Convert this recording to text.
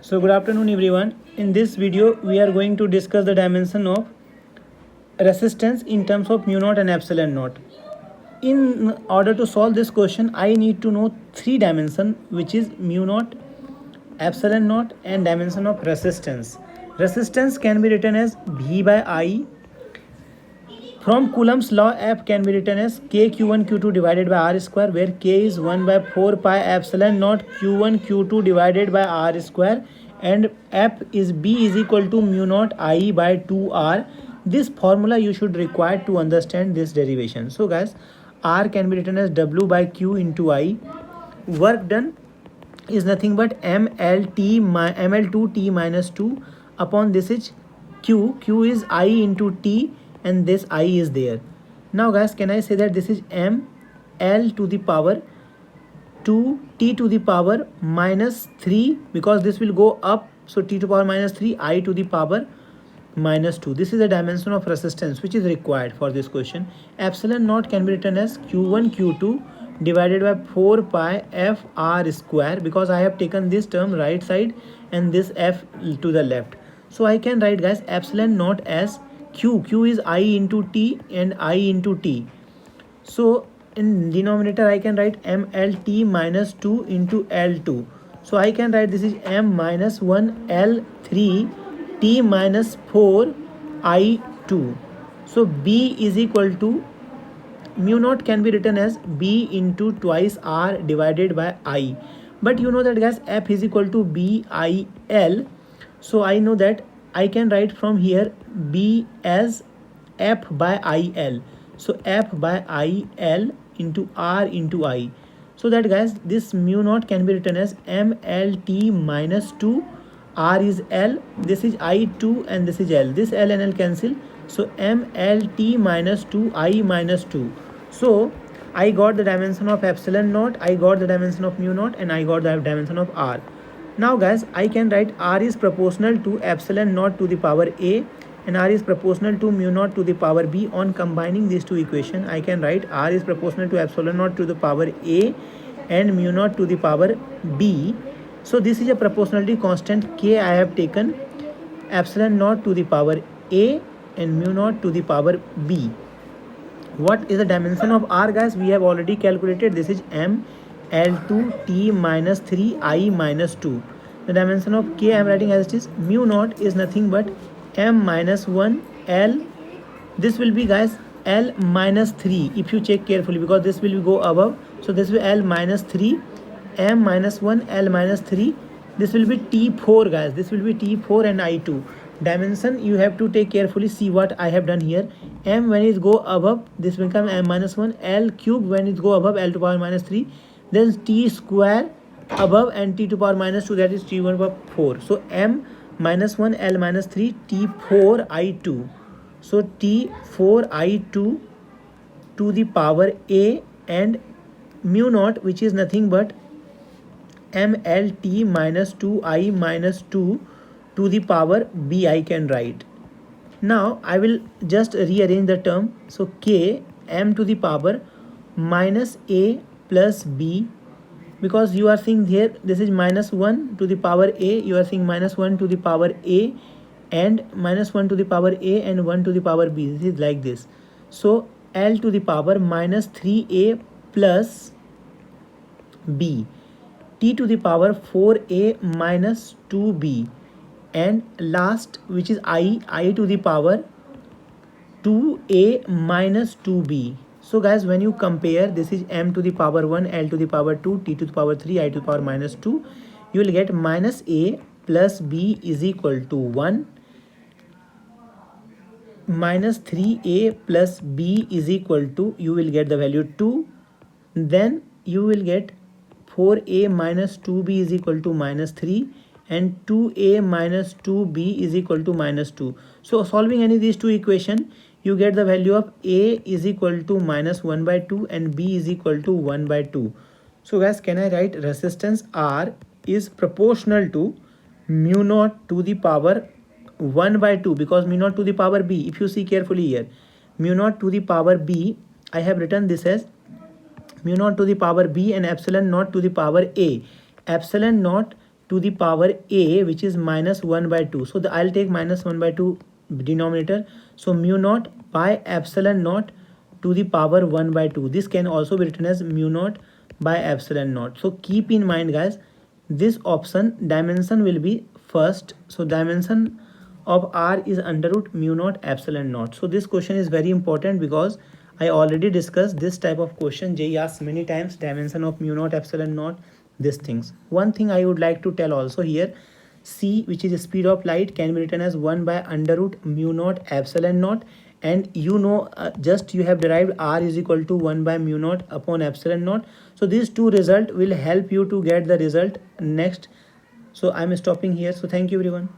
So good afternoon everyone. In this video we are going to discuss the dimension of resistance in terms of mu naught and epsilon naught. In order to solve this question I need to know three dimension, which is mu naught, epsilon naught and dimension of resistance. Resistance can be written as V by I. From Coulomb's law, F can be written as KQ1 Q2 divided by R square, where K is 1 by 4 pi epsilon naught Q1 Q2 divided by R square, and F is B is equal to mu naught I by 2R. This formula you should require to understand this derivation. So guys, R can be written as W by Q into I. Work done is nothing but ML2T minus 2 upon this is Q is I into T, and this I is there. Now guys, can I say that this is M L to the power 2 T to the power minus 3, because this will go up, so T to the power minus 3 I to the power minus 2. This is the dimension of resistance which is required for this question. Epsilon naught can be written as Q1 Q2 divided by 4 pi f r square, because I have taken this term right side and this f to the left. So I can write guys epsilon naught as Q is I into T and I into T. So in denominator I can write MLT minus 2 into L2. So I can write this is M minus 1 L3 T minus 4 I2. So B is equal to mu naught can be written as B into twice R divided by I. But you know that guys, F is equal to BIL. So I know that I can write from here B as F by IL. So F by IL into R into I. So that guys, this mu naught can be written as MLT minus 2. R is L, this is I2 and this is L. This L and L cancel. So MLT minus 2 I minus 2. So I got the dimension of epsilon naught, I got the dimension of mu naught, and I got the dimension of R. Now guys, I can write R is proportional to epsilon naught to the power A and R is proportional to mu naught to the power B. On combining these two equations, I can write R is proportional to epsilon naught to the power A and mu naught to the power B. So this is a proportionality constant K I have taken, epsilon naught to the power A and mu naught to the power B. What is the dimension of R guys? We have already calculated. This is M L2 T minus 3 I minus 2. The dimension of K I am writing as it is. Mu naught is nothing but M minus 1 L. This will be guys L minus 3 if you check carefully, because this will go above. So this will be L minus 3, M minus 1 L minus 3. This will be T4 guys. This will be T4 and I2. Dimension you have to take carefully. See what I have done here. M when it go above, this will become M minus 1. L cube when it go above, L to power minus 3. Then T square above and T to power minus 2, that is T1 power 4. So M minus 1 L minus 3 T4 I2. So T4 I2 to the power A, and mu naught, which is nothing but MLT minus 2I minus 2 to the power B I can write. Now I will just rearrange the term. So K M to the power minus A plus B, because you are seeing here this is minus 1 to the power A, you are seeing minus 1 to the power A and minus 1 to the power A and 1 to the power B. This is like this. So L to the power minus 3A plus B, T to the power 4A minus 2B, and last which is I to the power 2A minus 2B. So guys, when you compare, this is M to the power 1, L to the power 2, T to the power 3, I to the power minus 2, you will get minus A plus B is equal to 1, minus 3A plus B is equal to, you will get the value 2, then you will get 4A minus 2B is equal to minus 3, and 2A minus 2B is equal to minus 2. So solving any of these two equations, you get the value of A is equal to minus 1 by 2 and B is equal to 1 by 2. So guys, can I write resistance R is proportional to mu naught to the power 1 by 2, because mu naught to the power B, if you see carefully here, mu naught to the power B, I have written this as mu naught to the power B and epsilon naught to the power A. Epsilon naught to the power a, which is minus 1 by 2. So I'll take minus 1 by 2 denominator. So mu naught by epsilon naught to the power 1 by 2. This can also be written as mu naught by epsilon naught. So keep in mind, guys, this option dimension will be first. So dimension of r is under root mu naught epsilon naught. So this question is very important because I already discussed this type of question. JEE asks many times dimension of mu naught epsilon naught, these things. One thing I would like to tell also here, c, which is speed of light, can be written as 1 by under root mu naught epsilon naught, and you know, just you have derived r is equal to 1 by mu naught upon epsilon naught. So these two result will help you to get the result next. So I'm stopping here. So thank you everyone.